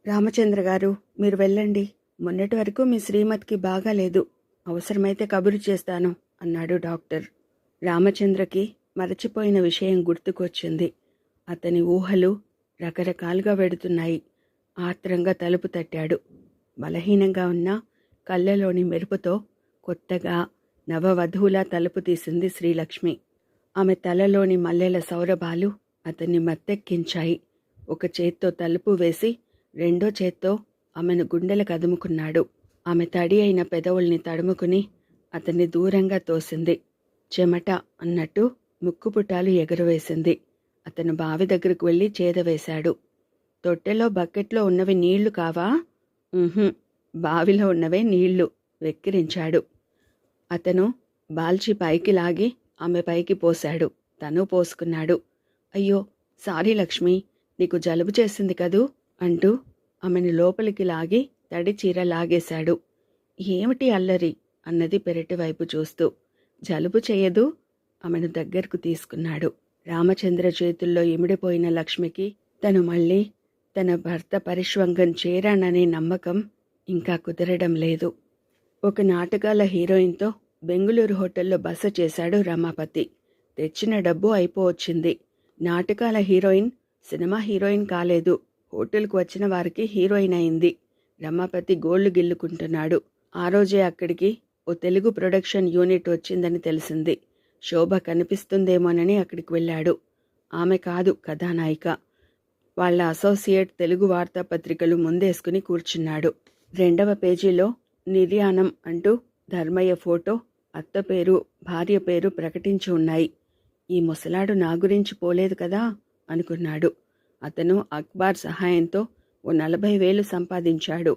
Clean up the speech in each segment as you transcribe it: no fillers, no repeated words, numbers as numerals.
రామచంద్ర గారు, మీరు వెళ్ళండి. మొన్నటి వరకు మీ శ్రీమతికి బాగాలేదు. అవసరమైతే కబురు చేస్తాను అన్నాడు డాక్టర్. రామచంద్రకి మరచిపోయిన విషయం గుర్తుకొచ్చింది. అతని ఊహలు రకరకాలుగా వెడుతున్నాయి. ఆత్రంగా తలుపు తట్టాడు. బలహీనంగా ఉన్న కళ్ళలోని మెరుపుతో కొత్తగా నవవధువులా తలుపు తీసింది శ్రీలక్ష్మి. ఆమె తలలోని మల్లెల సౌరభాలు అతన్ని మత్తెక్కించాయి. ఒక చేత్తో తలుపు వేసి రెండో చేత్తో ఆమెను గుండెలకు అదుముకున్నాడు. ఆమె తడి అయిన పెదవుల్ని తడుముకుని అతన్ని దూరంగా తోసింది. చెమట అన్నట్టు ముక్కుపుటాలు ఎగురవేసింది. అతను బావి దగ్గరకు వెళ్ళి చేదవేశాడు. తొట్టెలో బకెట్లో ఉన్నవి నీళ్లు కావా? బావిలో ఉన్నవే నీళ్లు వెక్కిరించాడు. అతను బాల్చి పైకి లాగి ఆమె పైకి పోశాడు. తను పోసుకున్నాడు. అయ్యో సారీ లక్ష్మి, నీకు జలుబు చేసింది కదూ అంటూ ఆమెను లోపలికి లాగి తడి చీర లాగేశాడు. ఏమిటి అల్లరి అన్నది పెరటి వైపు చూస్తూ. జలుబు చేయదు. ఆమెను దగ్గరకు తీసుకున్నాడు. రామచంద్ర చేతుల్లో ఇమిడిపోయిన లక్ష్మికి తను మళ్ళీ తన భర్త పరిష్వంగం చేరాననే నమ్మకం ఇంకా కుదరడం లేదు. ఒక నాటకాల హీరోయిన్తో బెంగుళూరు హోటల్లో బస చేశాడు రమాపతి. తెచ్చిన డబ్బు అయిపోవచ్చింది. నాటకాల హీరోయిన్ సినిమా హీరోయిన్ కాలేదు. హోటల్కు వచ్చిన వారికి హీరోయిన్ అయింది. రమాపతి గోళ్లు గిల్లుకుంటున్నాడు. ఆ రోజే అక్కడికి ఓ తెలుగు ప్రొడక్షన్ యూనిట్ వచ్చిందని తెలిసింది. శోభ కనిపిస్తుందేమోనని అక్కడికి వెళ్ళాడు. ఆమె కాదు కథానాయిక. వాళ్ళ అసోసియేట్ తెలుగు వార్తాపత్రికలు ముందేసుకుని కూర్చున్నాడు. 2వ పేజీలో నిర్యాణం అంటూ ధర్మయ్య ఫోటో, అత్త పేరు, భార్య పేరు ప్రకటించి ఉన్నాయి. ఈ ముసలాడు నా గురించి పోలేదు కదా అనుకున్నాడు. అతను అక్బార్ సహాయంతో ఓ 40,000 సంపాదించాడు.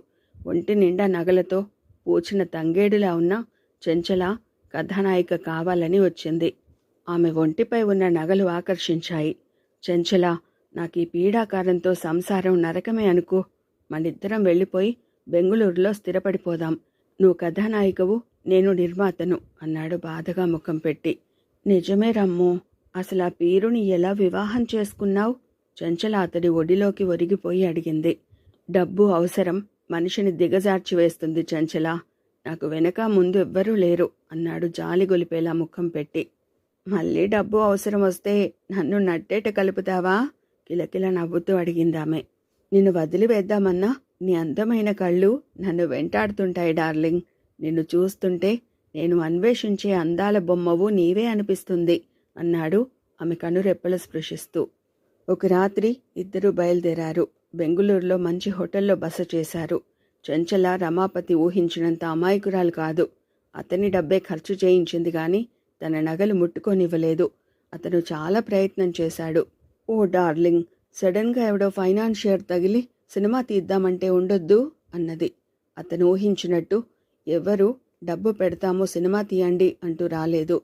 ఒంటి నిండా నగలతో పూచిన తంగేడులా ఉన్న చెంచల కథానాయిక కావాలని వచ్చింది. ఆమె ఒంటిపై ఉన్న నగలు ఆకర్షించాయి. చెంచల, నాకు ఈ పీడాకారంతో సంసారం నరకమే అనుకో. మనిద్దరం వెళ్ళిపోయి బెంగుళూరులో స్థిరపడిపోదాం. నువ్వు కథానాయికవు, నేను నిర్మాతను అన్నాడు బాధగా ముఖం పెట్టి. నిజమే రమ్ము, అసలు ఆ పీరుని ఎలా వివాహం చేసుకున్నావు? చెంచల అతడి ఒడిలోకి ఒరిగిపోయి అడిగింది. డబ్బు అవసరం మనిషిని దిగజార్చి వేస్తుంది చెంచల. నాకు వెనక ముందు ఎవ్వరూ లేరు అన్నాడు జాలి గొలిపేలా ముఖం పెట్టి. మళ్ళీ డబ్బు అవసరం వస్తే నన్ను నట్టేట కలుపుతావా? కిలకిల నవ్వుతూ అడిగిందామె. నిన్ను వదిలివేద్దామన్నా నీ అందమైన కళ్ళు నన్ను వెంటాడుతుంటాయి డార్లింగ్. నిన్ను చూస్తుంటే నేను అన్వేషించే అందాల బొమ్మవు నీవే అనిపిస్తుంది అన్నాడు ఆమె కనురెప్పలు స్పృశిస్తూ. ఒక రాత్రి ఇద్దరూ బయలుదేరారు. బెంగుళూరులో మంచి హోటల్లో బస చేశారు. చెంచల రమాపతి ఊహించినంత అమాయకురాలు కాదు. అతని డబ్బే ఖర్చు చేయించింది గాని తన నగలు ముట్టుకోనివ్వలేదు. అతను చాలా ప్రయత్నం చేశాడు. ఓ డార్లింగ్, సడన్గా ఎవడో ఫైనాన్షియర్ తగిలి సినిమా తీద్దామంటే ఉండొద్దు అన్నది. అతను ఊహించినట్టు ఎవ్వరూ డబ్బు పెడతామో సినిమా తీయండి అంటూ రాలేదు.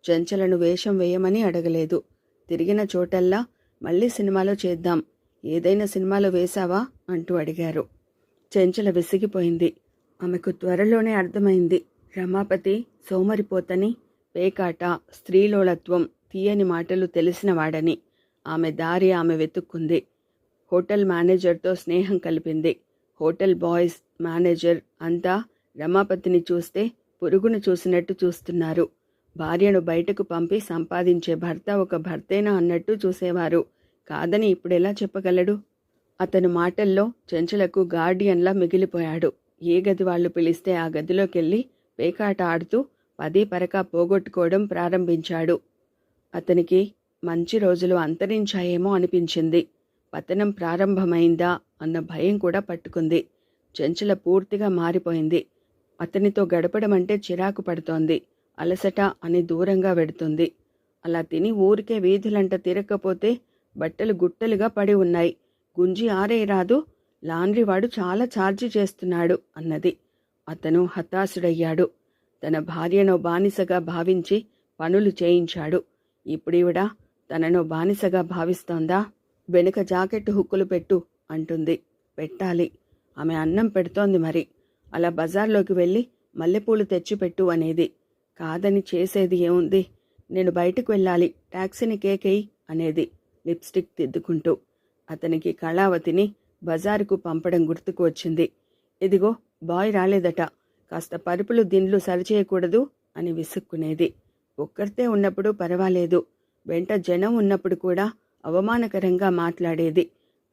చెంచలను వేషం వేయమని అడగలేదు. తిరిగిన చోటల్లా మళ్ళీ సినిమాలో చేద్దాం, ఏదైనా సినిమాలో వేశావా అంటూ అడిగారు. చెంచల విసిగిపోయింది. ఆమెకు త్వరలోనే అర్థమైంది రమాపతి సోమరిపోతని, పేకాట, స్త్రీలోళత్వం, తీయని మాటలు తెలిసినవాడని. ఆమె దారి ఆమె వెతుక్కుంది. హోటల్ మేనేజర్తో స్నేహం కలిపింది. హోటల్ బాయ్స్, మేనేజర్ అంతా రమాపతిని చూస్తే పురుగును చూసినట్టు చూస్తున్నారు. భార్యను బయటకు పంపి సంపాదించే భర్త ఒక భర్తేనా అన్నట్టు చూసేవారు. కాదని ఇప్పుడెలా చెప్పగలడు? అతను మాటల్లో చెంచలకు గార్డియన్లా మిగిలిపోయాడు. ఏ గది వాళ్ళు పిలిస్తే ఆ గదిలోకెళ్ళి పేకాట ఆడుతూ 10 పరకా పోగొట్టుకోవడం ప్రారంభించాడు. అతనికి మంచి రోజులు అంతరించాయేమో అనిపించింది. పతనం ప్రారంభమైందా అన్న భయం కూడా పట్టుకుంది. చెంచల పూర్తిగా మారిపోయింది. అతనితో గడపడం అంటే చిరాకు పడుతోంది. అలసట అని దూరంగా వెడుతుంది. అలా తిని ఊరికే వీధులంట తిరగకపోతే బట్టలు గుట్టలుగా పడి ఉన్నాయి. గుంజి ఆరేయరాదు, లాండ్రీవాడు చాలా ఛార్జీ చేస్తున్నాడు అన్నది. అతను హతాశుడయ్యాడు. తన భార్యను బానిసగా భావించి పనులు చేయించాడు. ఇప్పుడీవిడ తనను బానిసగా భావిస్తోందా? వెనుక జాకెట్టు హుక్కులు పెట్టు అంటుంది. పెట్టాలి. ఆమె అన్నం పెడుతోంది మరి. అలా బజార్లోకి వెళ్ళి మల్లెపూలు తెచ్చిపెట్టు అనేది. కాదని చేసేది ఏముంది? నేను బయటకు వెళ్ళాలి, టాక్సీని కేకేయి అనేది లిప్స్టిక్ దిద్దుకుంటూ. అతనికి కళావతిని బజారుకు పంపడం గుర్తుకు వచ్చింది. ఇదిగో బాయ్ రాలేదట, కాస్త పరుపులు దిండ్లు సరిచేయకూడదు అని విసుక్కునేది. ఒక్కరితే ఉన్నప్పుడు పర్వాలేదు, వెంట జనం ఉన్నప్పుడు కూడా అవమానకరంగా మాట్లాడేది.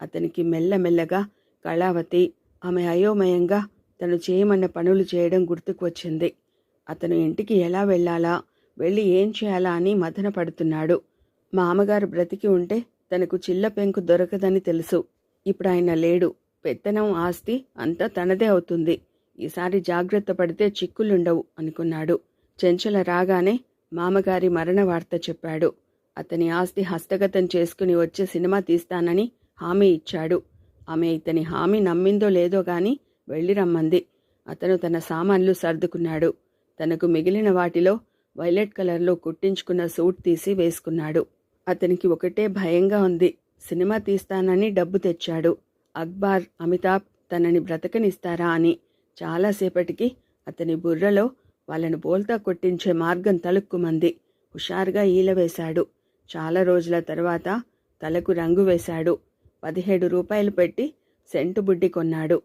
అతనికి మెల్లమెల్లగా కళావతి, ఆమె అయోమయంగా తను చేయమన్న పనులు చేయడం గుర్తుకు వచ్చింది. అతను ఇంటికి ఎలా వెళ్ళాలా, వెళ్ళి ఏం చేయాలా అని మదన పడుతున్నాడు. మామగారు బ్రతికి ఉంటే తనకు చిల్ల పెంకు దొరకదని తెలుసు. ఇప్పుడు ఆయన లేడు. పెత్తనం ఆస్తి అంతా తనదే అవుతుంది. ఈసారి జాగ్రత్త పడితే చిక్కులుండవు అనుకున్నాడు. చెంచల రాగానే మామగారి మరణ వార్త చెప్పాడు. అతని ఆస్తి హస్తగతం చేసుకుని వచ్చే సినిమా తీస్తానని హామీ ఇచ్చాడు. ఆమె ఇతని హామీ నమ్మిందో లేదో గాని వెళ్ళి రమ్మంది. అతను తన సామాన్లు సర్దుకున్నాడు. తనకు మిగిలిన వాటిలో వైలెట్ కలర్లో కుట్టించుకున్న సూట్ తీసి వేసుకున్నాడు. అతనికి ఒకటే భయంగా ఉంది. సినిమా తీస్తానని డబ్బు తెచ్చాడు. అక్బార్, అమితాబ్ తనని బ్రతకనిస్తారా అని. చాలాసేపటికి అతని బుర్రలో వాళ్ళను బోల్తా కొట్టించే మార్గం తలుక్కుమంది. హుషారుగా ఈలవేశాడు. చాలా రోజుల తర్వాత తలకు రంగు వేశాడు. 17 రూపాయలు పెట్టి సెంటు బుడ్డి కొన్నాడు.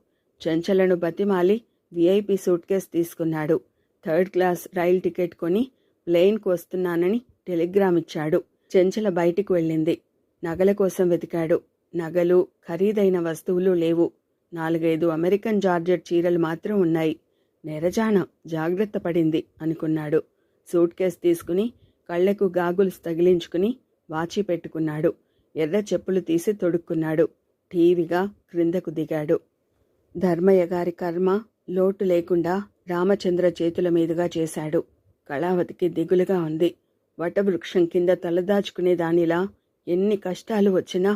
చెంచలను బతిమాలి VIP సూట్ కేస్ తీసుకున్నాడు. 3rd క్లాస్ రైలు టికెట్ కొని ప్లేన్కు వస్తున్నానని టెలిగ్రామ్ ఇచ్చాడు. చెంచల బయటికి వెళ్ళింది. నగల కోసం వెతికాడు. నగలు, ఖరీదైన వస్తువులు లేవు. 4-5 అమెరికన్ జార్జెట్ చీరలు మాత్రం ఉన్నాయి. నెరజానం జాగ్రత్త పడింది అనుకున్నాడు. సూట్ కేస్ తీసుకుని కళ్లకు గాగుల్స్ తగిలించుకుని వాచి పెట్టుకున్నాడు. ఎర్ర చెప్పులు తీసి తొడుక్కున్నాడు. ఠీవిగా క్రిందకు దిగాడు. ధర్మయ్య గారి కర్మ లోటు లేకుండా రామచంద్ర చేతుల మీదుగా చేశాడు. కళావతికి దిగులుగా ఉంది. వటవృక్షం కింద తలదాచుకునే దానిలా ఎన్ని కష్టాలు వచ్చినా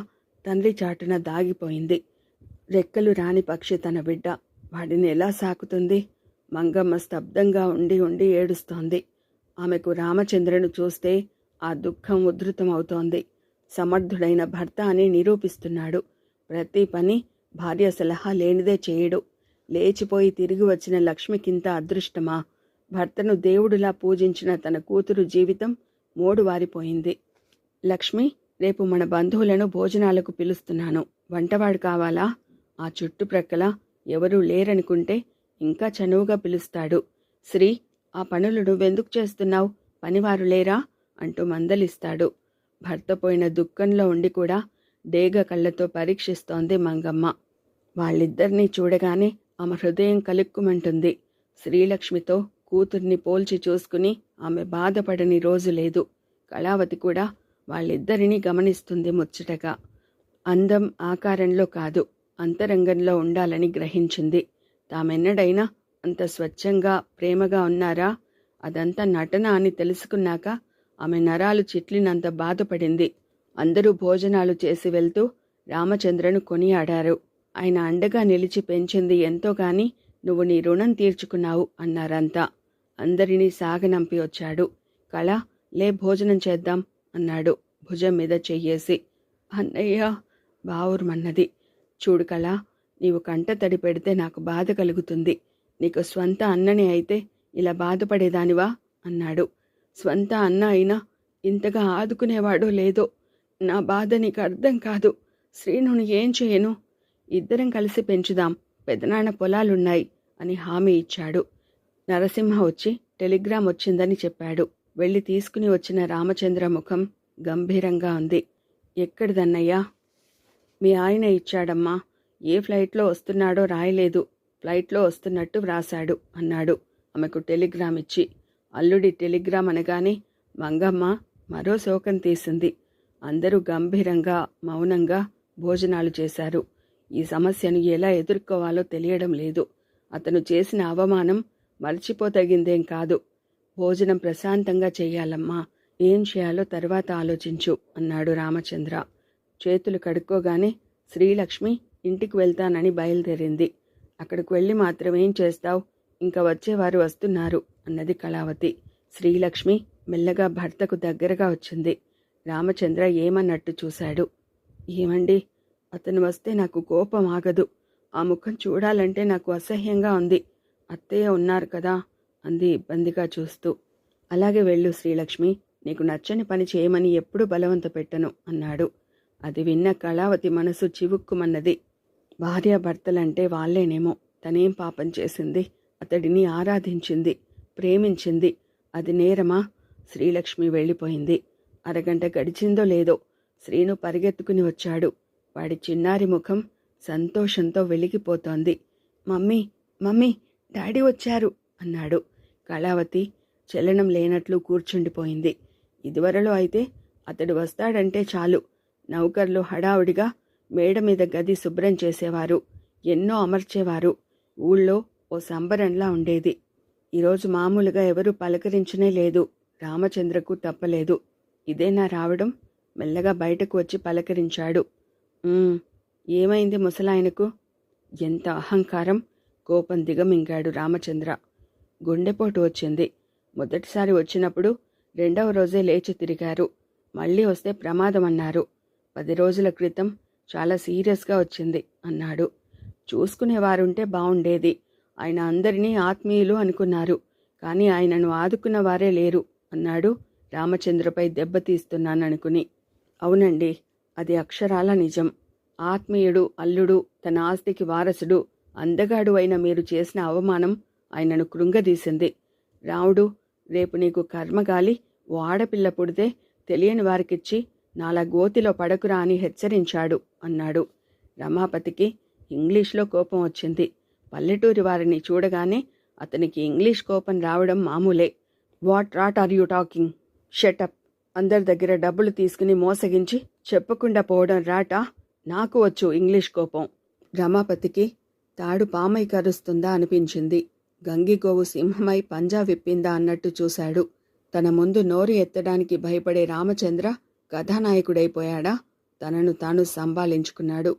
తండ్రి చాటున దాగిపోయింది. రెక్కలు రాని పక్షి తన బిడ్డ. వాడిని ఎలా సాకుతుంది? మంగమ్మ స్తబ్దంగా ఉండి ఉండి ఏడుస్తోంది. ఆమెకు రామచంద్రను చూస్తే ఆ దుఃఖం ఉధృతమవుతోంది. సమర్థుడైన భర్త అని నిరూపిస్తున్నాడు. ప్రతి పని భార్య సలహా లేనిదే చేయడు. లేచిపోయి తిరిగి వచ్చిన లక్ష్మికింత అదృష్టమా? భర్తను దేవుడిలా పూజించిన తన కూతురు జీవితం మోడువారిపోయింది. లక్ష్మి, రేపు మన బంధువులను భోజనాలకు పిలుస్తున్నాను. వంటవాడు కావాలా? ఆ చుట్టుప్రక్కల ఎవరూ లేరనుకుంటే ఇంకా చనువుగా పిలుస్తాడు. శ్రీ, ఆ పనులు నువ్వెందుకు చేస్తున్నావు? పనివారు లేరా అంటూ మందలిస్తాడు. భర్త పోయిన దుఃఖంలో ఉండి కూడా డేగ కళ్ళతో పరీక్షిస్తోంది మంగమ్మ. వాళ్ళిద్దరినీ చూడగానే ఆమె హృదయం కలుక్కుమంటుంది. శ్రీలక్ష్మితో కూతుర్ని పోల్చి చూసుకుని ఆమె బాధపడని రోజు లేదు. కళావతి కూడా వాళ్ళిద్దరినీ గమనిస్తుంది ముచ్చటగా. అందం ఆకారంలో కాదు, అంతరంగంలో ఉండాలని గ్రహించింది. తామెన్నడైనా అంత స్వచ్ఛంగా ప్రేమగా ఉన్నారా? అదంతా నటన అని తెలుసుకున్నాక ఆమె నరాలు చిట్లినంత బాధపడింది. అందరూ భోజనాలు చేసి వెళ్తూ రామచంద్రను కొనియాడారు. ఆయన అండగా నిలిచి పెంచింది ఎంతో గాని నువ్వు నీ రుణం తీర్చుకున్నావు అన్నారంతా. అందరినీ సాగనంపి వచ్చాడు. కళ, లే భోజనం చేద్దాం అన్నాడు భుజం మీద చెయ్యేసి. అన్నయ్య, బావురుమన్నది. చూడు కళ, నీవు కంట తడి పెడితే నాకు బాధ కలుగుతుంది. నీకు స్వంత అన్నని అయితే ఇలా బాధపడేదానివా అన్నాడు. స్వంత అన్న అయినా ఇంతగా ఆదుకునేవాడో లేదో. నా బాధ నీకు అర్థం కాదు. శ్రీనుని ఏం చేయను? ఇద్దరం కలిసి పెంచుదాం, పెదనాన్న పొలాలున్నాయి అని హామీ ఇచ్చాడు. నరసింహ వచ్చి టెలిగ్రామ్ వచ్చిందని చెప్పాడు. వెళ్ళి తీసుకుని వచ్చిన రామచంద్ర ముఖం గంభీరంగా ఉంది. ఎక్కడిదన్నయ్యా? మీ ఆయన ఇచ్చాడమ్మా. ఏ ఫ్లైట్లో వస్తున్నాడో రాయలేదు, ఫ్లైట్లో వస్తున్నట్టు వ్రాశాడు అన్నాడు ఆమెకు టెలిగ్రామ్ ఇచ్చి. అల్లుడి టెలిగ్రామ్ అనగానే మంగమ్మ మరో శోకం తీసింది. అందరూ గంభీరంగా మౌనంగా భోజనాలు చేశారు. ఈ సమస్యను ఎలా ఎదుర్కోవాలో తెలియడం లేదు. అతను చేసిన అవమానం మర్చిపోతగిందేం కాదు. భోజనం ప్రశాంతంగా చెయ్యాలమ్మా. ఏం చేయాలో తర్వాత ఆలోచించు అన్నాడు రామచంద్ర. చేతులు కడుక్కోగానే శ్రీలక్ష్మి ఇంటికి వెళ్తానని బయలుదేరింది. అక్కడికి వెళ్ళి మాత్రమేం చేస్తావు? ఇంకా వచ్చేవారు వస్తున్నారు అన్నది కళావతి. శ్రీలక్ష్మి మెల్లగా భర్తకు దగ్గరగా వచ్చింది. రామచంద్ర ఏమన్నట్టు చూశాడు. ఏమండి, అతను వస్తే నాకు కోపం ఆగదు. ఆ ముఖం చూడాలంటే నాకు అసహ్యంగా ఉంది. అత్తయ్య ఉన్నారు కదా అంది ఇబ్బందిగా చూస్తూ. అలాగే వెళ్ళు శ్రీలక్ష్మి, నీకు నచ్చని పని చేయమని ఎప్పుడూ బలవంత పెట్టను అన్నాడు. అది విన్న కళావతి మనసు చివుక్కుమన్నది. భార్యాభర్తలంటే వాళ్ళేనేమో. తనేం పాపం చేసింది? అతడిని ఆరాధించింది, ప్రేమించింది. అది నేరమా? శ్రీలక్ష్మి వెళ్ళిపోయింది. అరగంట గడిచిందో లేదో శ్రీను పరిగెత్తుకుని వచ్చాడు. వాడి చిన్నారి ముఖం సంతోషంతో వెలిగిపోతోంది. మమ్మీ, మమ్మీ, డాడీ వచ్చారు అన్నాడు. కళావతి చలనం లేనట్లు కూర్చుండిపోయింది. ఇదివరలో అయితే అతడు వస్తాడంటే చాలు, నౌకర్లు హడావుడిగా మేడ మీద గది శుభ్రం చేసేవారు, ఎన్నో అమర్చేవారు. ఊళ్ళో ఓ సంబరంలా ఉండేది. ఈరోజు మామూలుగా ఎవరూ పలకరించనే లేదు. రామచంద్రకు తప్పలేదు. ఇదేనా రావడం? మెల్లగా బయటకు వచ్చి పలకరించాడు. ఏమైంది ముసలాయనకు? ఎంత అహంకారం! కోపం దిగమింగాడు రామచంద్ర. గుండెపోటు వచ్చింది. మొదటిసారి వచ్చినప్పుడు 2వ రోజే లేచి తిరిగారు. మళ్ళీ వస్తే ప్రమాదం అన్నారు. 10 రోజుల క్రితం చాలా సీరియస్గా వచ్చింది అన్నాడు. చూసుకునేవారుంటే బావుండేది. ఆయన అందరినీ ఆత్మీయులు అనుకున్నారు. కానీ ఆయనను ఆదుకున్న వారే లేరు అన్నాడు రామచంద్రపై దెబ్బతీస్తున్నాననుకుని. అవునండి, అది అక్షరాల నిజం. ఆత్మీయుడు, అల్లుడు, తన ఆస్తికి వారసుడు, అందగాడు అయిన మీరు చేసిన అవమానం ఆయనను కృంగదీసింది. రాముడు, రేపు నీకు కర్మగాలి ఓ ఆడపిల్ల పుడితే తెలియని వారికిచ్చి నాలా గోతిలో పడకురా అని హెచ్చరించాడు అన్నాడు. రమాపతికి ఇంగ్లీష్లో కోపం వచ్చింది. పల్లెటూరి వారిని చూడగానే అతనికి ఇంగ్లీష్ కోపం రావడం మామూలే. What rot are you talking? Shut up! అందరి దగ్గర డబ్బులు తీసుకుని మోసగించి చెప్పకుండా పోవడం రాటా? నాకు వచ్చు ఇంగ్లీష్ కోపం. రమాపతికి తాడు పామై కరుస్తుందా అనిపించింది. గంగిగోవు సింహమై పంజా విప్పిందా అన్నట్టు చూశాడు. తన ముందు నోరు ఎత్తడానికి భయపడే రామచంద్ర కథానాయకుడైపోయాడా? తనను తాను సంభాళించుకున్నాడు.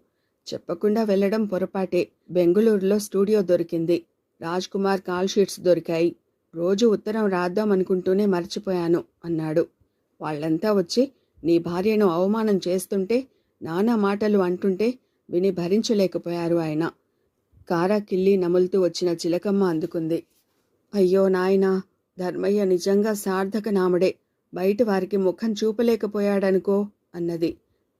చెప్పకుండా వెళ్లడం పొరపాటే. బెంగుళూరులో స్టూడియో దొరికింది. రాజ్ కుమార్ కాల్ షీట్స్ దొరికాయి. రోజు ఉత్తరం రాద్దామనుకుంటూనే మర్చిపోయాను అన్నాడు. వాళ్లంతా వచ్చి నీ భార్యను అవమానం చేస్తుంటే, నానా మాటలు అంటుంటే విని భరించలేకపోయారు ఆయన. కారా కిల్లి నములుతూ వచ్చిన చిలకమ్మ అందుకుంది. అయ్యో నాయనా, ధర్మయ్య నిజంగా సార్థక నాముడే. బయట వారికి ముఖం చూపలేకపోయాడనుకో అన్నది.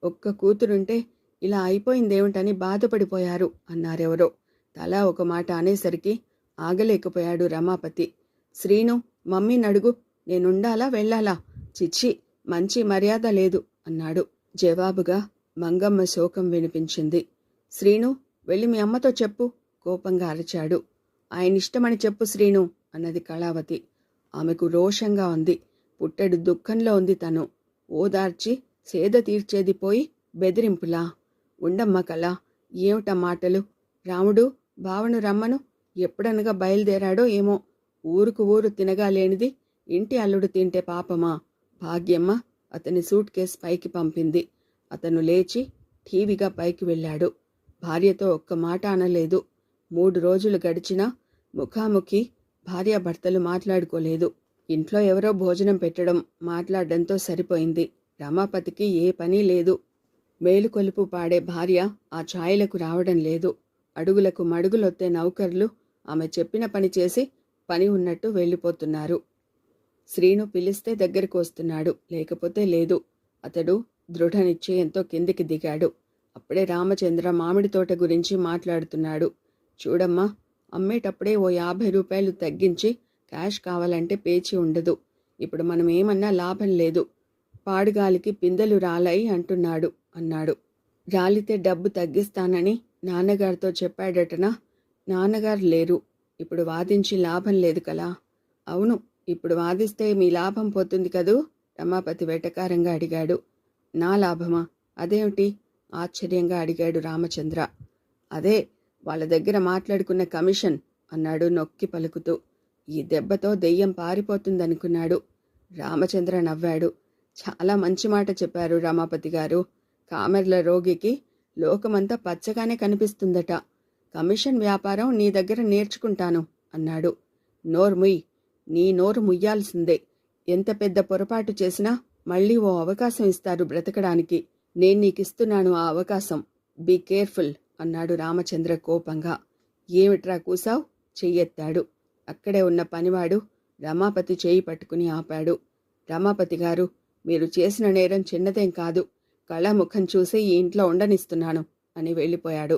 ఒక్క కూతురుంటే ఇలా అయిపోయిందేమిటని బాధపడిపోయారు అన్నారెవరో. తలా ఒక మాట అనేసరికి ఆగలేకపోయాడు రమాపతి. శ్రీను, మమ్మీ నడుగు, నేనుండాలా వెళ్ళాలా? చిచ్చి, మంచి మర్యాద లేదు అన్నాడు. జవాబుగా మంగమ్మ శోకం వినిపించింది. శ్రీను, వెళ్ళి మీ అమ్మతో చెప్పు కోపంగా అరిచాడు. ఆయనిష్టమని చెప్పు శ్రీను అన్నది కళావతి. ఆమెకు రోషంగా ఉంది. పుట్టెడు దుఃఖంలో ఉంది తను. ఓదార్చి సేద తీర్చేది పోయి బెదిరింపులా? ఉండమ్మ కళ, ఏమిట మాటలు? రాముడు బావను రమ్మను. ఎప్పుడనగా బయలుదేరాడో ఏమో. ఊరుకు ఊరు తినగా లేనిది ఇంటి అల్లుడు తింటే పాపమా? భాగ్యమ్మ అతని సూట్ కేస్ పైకి పంపింది. అతను లేచి ఠీవిగా పైకి వెళ్ళాడు. భార్యతో ఒక్క మాట అనలేదు. 3 రోజులు గడిచినా ముఖాముఖి భార్యాభర్తలు మాట్లాడుకోలేదు. ఇంట్లో ఎవరో భోజనం పెట్టడం, మాట్లాడడంతో సరిపోయింది. రమాపతికి ఏ పని లేదు. మేలుకొలుపు పాడే భార్య ఆ ఛాయలకు రావడం లేదు. అడుగులకు మడుగులొత్తే నౌకర్లు ఆమె చెప్పిన పని చేసి పని ఉన్నట్టు వెళ్ళిపోతున్నారు. శ్రీను పిలిస్తే దగ్గరకు వస్తున్నాడు, లేకపోతే లేదు. అతడు దృఢ నిశ్చయంతో కిందికి దిగాడు. అప్పుడే రామచంద్ర మామిడి తోట గురించి మాట్లాడుతున్నాడు. చూడమ్మా, అమ్మేటప్పుడే ఓ 50 రూపాయలు తగ్గించి క్యాష్ కావాలంటే పేచి ఉండదు. ఇప్పుడు మనం ఏమన్నా లాభం లేదు. పాడుగాలికి పిందెలు రాలాయి అంటున్నాడు అన్నాడు. రాలితే డబ్బు తగ్గిస్తానని నాన్నగారితో చెప్పాడటనా? నాన్నగారు లేరు. ఇప్పుడు వాదించి లాభం లేదు కలా? అవును, ఇప్పుడు వాదిస్తే మీ లాభం పోతుంది కదూ? రమాపతి వెటకారంగా అడిగాడు. నా లాభమా? అదేమిటి? ఆశ్చర్యంగా అడిగాడు రామచంద్ర. అదే వాళ్ళ దగ్గర మాట్లాడుకున్న కమిషన్ అన్నాడు నొక్కి పలుకుతూ. ఈ దెబ్బతో దెయ్యం పారిపోతుందనుకున్నాడు. రామచంద్ర నవ్వాడు. చాలా మంచి మాట చెప్పారు రమాపతి గారు. కామెర్ల రోగికి లోకమంతా పచ్చగానే కనిపిస్తుందట. కమిషన్ వ్యాపారం నీ దగ్గర నేర్చుకుంటాను అన్నాడు. నోర్ముయ్, నీ నోరు ముయ్యాల్సిందే. ఎంత పెద్ద పొరపాటు చేసినా మళ్ళీ ఓ అవకాశం ఇస్తారు బ్రతకడానికి. నేను నీకిస్తున్నాను ఆ అవకాశం. బీ కేర్ఫుల్ అన్నాడు రామచంద్ర కోపంగా. ఏమిట్రా కూసావ్? చెయ్యెత్తాడు. అక్కడే ఉన్న పనివాడు రమాపతి చేయి పట్టుకుని ఆపాడు. రమాపతి గారు, మీరు చేసిన నేరం చిన్నదేం కాదు. కళాముఖం చూసి ఈ ఇంట్లో ఉండనిస్తున్నాను అని వెళ్ళిపోయాడు.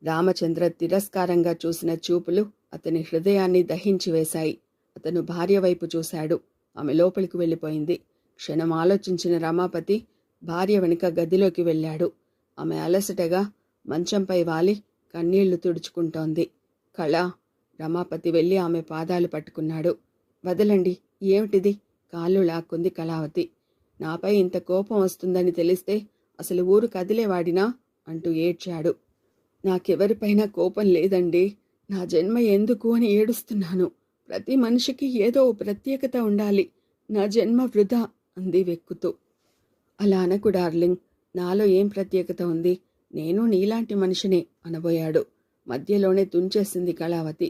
రామచంద్ర తిరస్కారంగా చూసిన చూపులు అతని హృదయాన్ని దహించి వేశాయి. అతను భార్య వైపు చూశాడు. ఆమె లోపలికి వెళ్ళిపోయింది. క్షణం ఆలోచించిన రమాపతి భార్య వెనుక గదిలోకి వెళ్ళాడు. ఆమె అలసటగా మంచంపై వాలి కన్నీళ్లు తుడుచుకుంటోంది. కళ. రమాపతి వెళ్ళి ఆమె పాదాలు పట్టుకున్నాడు. వదలండి, ఏమిటిది? కాళ్ళు లాక్కుంది కళావతి. నాపై ఇంత కోపం వస్తుందని తెలిస్తే అసలు ఊరు కదిలేవాడినా అంటూ ఏడ్చాడు. నాకెవరిపైనా కోపం లేదండి. నా జన్మ ఎందుకు అని ఏడుస్తున్నాను. ప్రతి మనిషికి ఏదో ప్రత్యేకత ఉండాలి. నా జన్మ వృధా అంది వెక్కుతూ. అలా అనకు డార్లింగ్. నాలో ఏం ప్రత్యేకత ఉంది? నేను నీలాంటి మనిషినే అనబోయాడు. మధ్యలోనే తుంచేసింది కళావతి.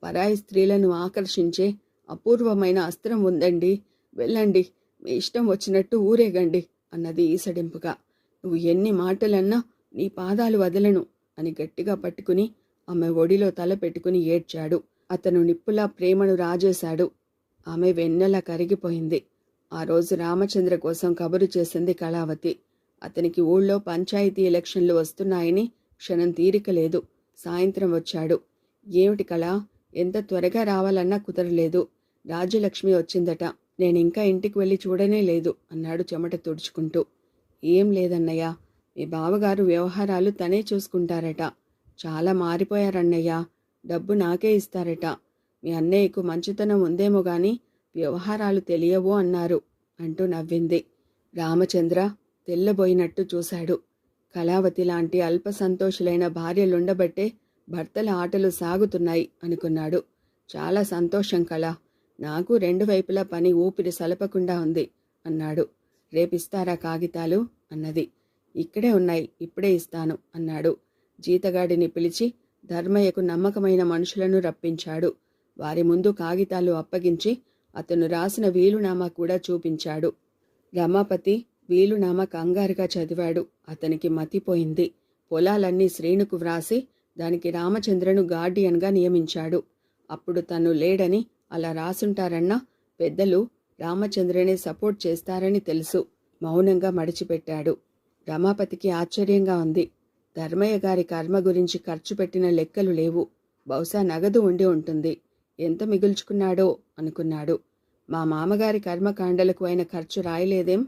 పరాయి స్త్రీలను ఆకర్షించే అపూర్వమైన అస్త్రం ఉందండి. వెళ్ళండి, మీ ఇష్టం వచ్చినట్టు ఊరేగండి అన్నది ఈసడింపుగా. నువ్వు ఎన్ని మాటలన్నా నీ పాదాలు వదలను అని గట్టిగా పట్టుకుని ఆమె ఒడిలో తల పెట్టుకుని ఏడ్చాడు. అతను నిప్పులా ప్రేమను రాజేశాడు. ఆమె వెన్నెలా కరిగిపోయింది. ఆ రోజు రామచంద్ర కోసం కబురు చేసింది కళావతి. అతనికి ఊళ్ళో పంచాయతీ ఎలక్షన్లు వస్తున్నాయని క్షణం తీరిక లేదు. సాయంత్రం వచ్చాడు. ఏమిటి కళా, ఎంత త్వరగా రావాలన్నా కుదరలేదు. రాజ్యలక్ష్మి వచ్చిందట. నేనింకా ఇంటికి వెళ్ళి చూడనే లేదు అన్నాడు చెమట తుడుచుకుంటూ. ఏం లేదన్నయ్య, మీ బావగారు వ్యవహారాలు తనే చూసుకుంటారట. చాలా మారిపోయారన్నయ్య. డబ్బు నాకే ఇస్తారట. మీ అన్నయ్యకు మంచితనం ఉందేమో గాని వ్యవహారాలు తెలియవు అన్నారు అంటూ నవ్వింది. రామచంద్ర తెల్లబోయినట్టు చూశాడు. కళావతి లాంటి అల్ప సంతోషులైన భార్యలుండబట్టే భర్తల ఆటలు సాగుతున్నాయి అనుకున్నాడు. చాలా సంతోషం కళా. నాకు రెండు వైపులా పని ఊపిరి సలపకుండా ఉంది అన్నాడు. రేపిస్తారా కాగితాలు అన్నది. ఇక్కడే ఉన్నాయి, ఇప్పుడే ఇస్తాను అన్నాడు. జీతగాడిని పిలిచి ధర్మయ్యకు నమ్మకమైన మనుషులను రప్పించాడు. వారి ముందు కాగితాలు అప్పగించి అతను రాసిన వీలునామా కూడా చూపించాడు. రమాపతి వీలునామా కంగారుగా చదివాడు. అతనికి మతిపోయింది. పొలాలన్నీ శ్రీనుకు వ్రాసి దానికి రామచంద్రను గార్డియన్గా నియమించాడు. అప్పుడు తను లేడని అలా రాసుంటారన్నా పెద్దలు రామచంద్రనే సపోర్ట్ చేస్తారని తెలుసు. మౌనంగా మడిచిపెట్టాడు. రమాపతికి ఆశ్చర్యంగా ఉంది. ధర్మయ్య గారి కర్మ గురించి ఖర్చు పెట్టిన లెక్కలు లేవు. బహుశా నగదు ఉండి ఉంటుంది. ఎంత మిగుల్చుకున్నాడో అనుకున్నాడు. మా మామగారి కర్మకాండలకు ఆయన ఖర్చు రాయలేదేం?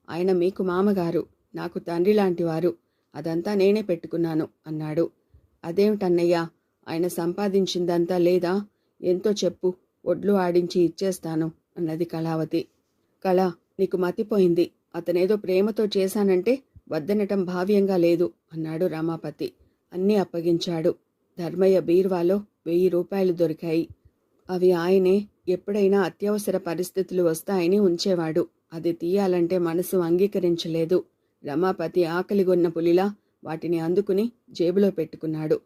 ఆయన మీకు మామగారు, నాకు తండ్రి లాంటివారు. అదంతా నేనే పెట్టుకున్నాను అన్నాడు. అదేమిటన్నయ్యా, ఆయన సంపాదించిందంతా లేదా? ఎంతో చెప్పు, ఒడ్లు ఆడించి ఇచ్చేస్తాను అన్నది కళావతి. కళ, నీకు మతిపోయింది. అతనేదో ప్రేమతో చేశానంటే వద్దనటం భావ్యంగా లేదు అన్నాడు రమాపతి. అన్నీ అప్పగించాడు. ధర్మయ్య బీర్వాలో 1000 రూపాయలు దొరికాయి. అవి ఆయనే ఎప్పుడైనా అత్యవసర పరిస్థితులు వస్తాయని ఉంచేవాడు. అది తీయాలంటే మనసు అంగీకరించలేదు. రమాపతి ఆకలిగొన్న పులిలా వాటిని అందుకుని జేబులో పెట్టుకున్నాడు.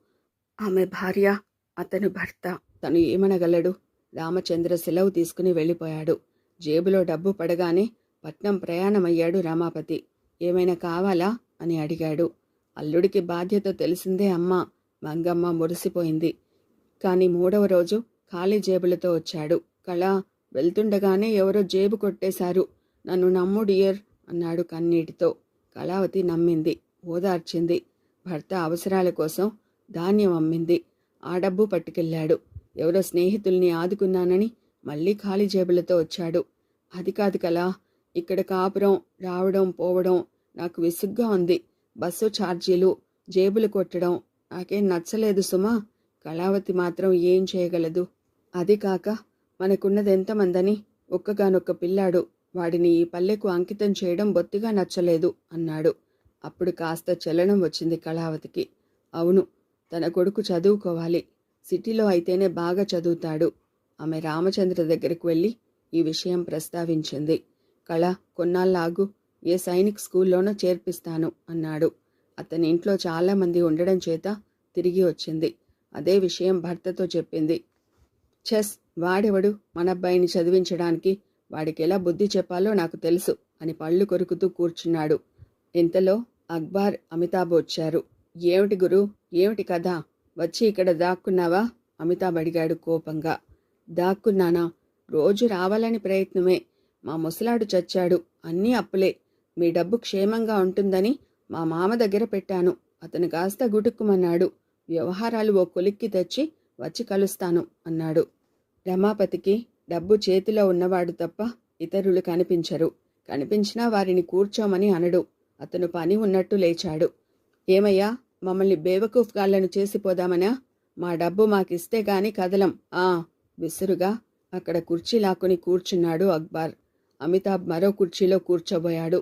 ఆమె భార్య, అతను భర్త. తను ఏమనగలడు? రామచంద్ర సెలవు తీసుకుని వెళ్ళిపోయాడు. జేబులో డబ్బు పడగానే పట్నం ప్రయాణమయ్యాడు రమాపతి. ఏమైనా కావాలా అని అడిగాడు. అల్లుడికి బాధ్యత తెలిసిందే అమ్మా. మంగమ్మ మురిసిపోయింది. కాని 3వ రోజు ఖాళీ జేబులతో వచ్చాడు. కళ, వెళ్తుండగానే ఎవరో జేబు కొట్టేశారు. నన్ను నమ్ము డియర్ అన్నాడు కన్నీటితో. కళావతి నమ్మింది, ఓదార్చింది. భర్త అవసరాల కోసం ధాన్యం అమ్మింది. ఆ డబ్బు పట్టుకెళ్ళాడు. ఎవరో స్నేహితుల్ని ఆదుకున్నానని మళ్ళీ ఖాళీ జేబులతో వచ్చాడు. అది కాదు కళ, ఇక్కడ కాపురం రావడం పోవడం నాకు విసుగ్గా ఉంది. బస్సు ఛార్జీలు, జేబులు కొట్టడం నాకేం నచ్చలేదు సుమా. కళావతి మాత్రం ఏం చేయగలదు? అది కాక మనకున్నదెంతమందని ఒక్కగానొక్క పిల్లాడు. వాడిని ఈ పల్లెకు అంకితం చేయడం బొత్తిగా నచ్చలేదు అన్నాడు. అప్పుడు కాస్త చలనం వచ్చింది కళావతికి. అవును, తన కొడుకు చదువుకోవాలి. సిటీలో అయితేనే బాగా చదువుతాడు. ఆమె రామచంద్ర దగ్గరకు వెళ్ళి ఈ విషయం ప్రస్తావించింది. కళ, కొన్నాళ్ళాగు, ఏ సైనిక్ స్కూల్లోనో చేర్పిస్తాను అన్నాడు. అతని ఇంట్లో చాలామంది ఉండడం చేత తిరిగి వచ్చింది. అదే విషయం భర్తతో చెప్పింది. చెస్, వాడెవడు మనబ్బాయిని చదివించడానికి? వాడికి ఎలా బుద్ధి చెప్పాలో నాకు తెలుసు అని పళ్ళు కొరుకుతూ కూర్చున్నాడు. ఇంతలో అక్బార్, అమితాబ్ వచ్చారు. ఏమిటి గురు, ఏమిటి కథ? వచ్చి ఇక్కడ దాక్కున్నావా? అమితాబ్ అడిగాడు కోపంగా. దాక్కున్నానా? రోజు రావాలని ప్రయత్నమే. మా ముసలాడు చచ్చాడు. అన్నీ అప్పులే. మీ డబ్బు క్షేమంగా ఉంటుందని మా మామ దగ్గర పెట్టాను. అతను కాస్త గుటుక్కుమన్నాడు. వ్యవహారాలు ఓ కొలిక్కి తెచ్చి వచ్చి కలుస్తాను అన్నాడు. రమాపతికి డబ్బు చేతిలో ఉన్నవాడు తప్ప ఇతరులు కనిపించరు. కనిపించినా వారిని కూర్చోమని అనడు. అతను పని ఉన్నట్టు లేచాడు. ఏమయ్యా, మమ్మల్ని బేవకూఫ్ గాళ్లను చేసిపోదామనా? మా డబ్బు మాకిస్తే గాని కదలం. విసురుగా అక్కడ కుర్చీ లాక్కుని కూర్చున్నాడు అక్బర్. అమితాబ్ మరో కుర్చీలో కూర్చోబోయాడు.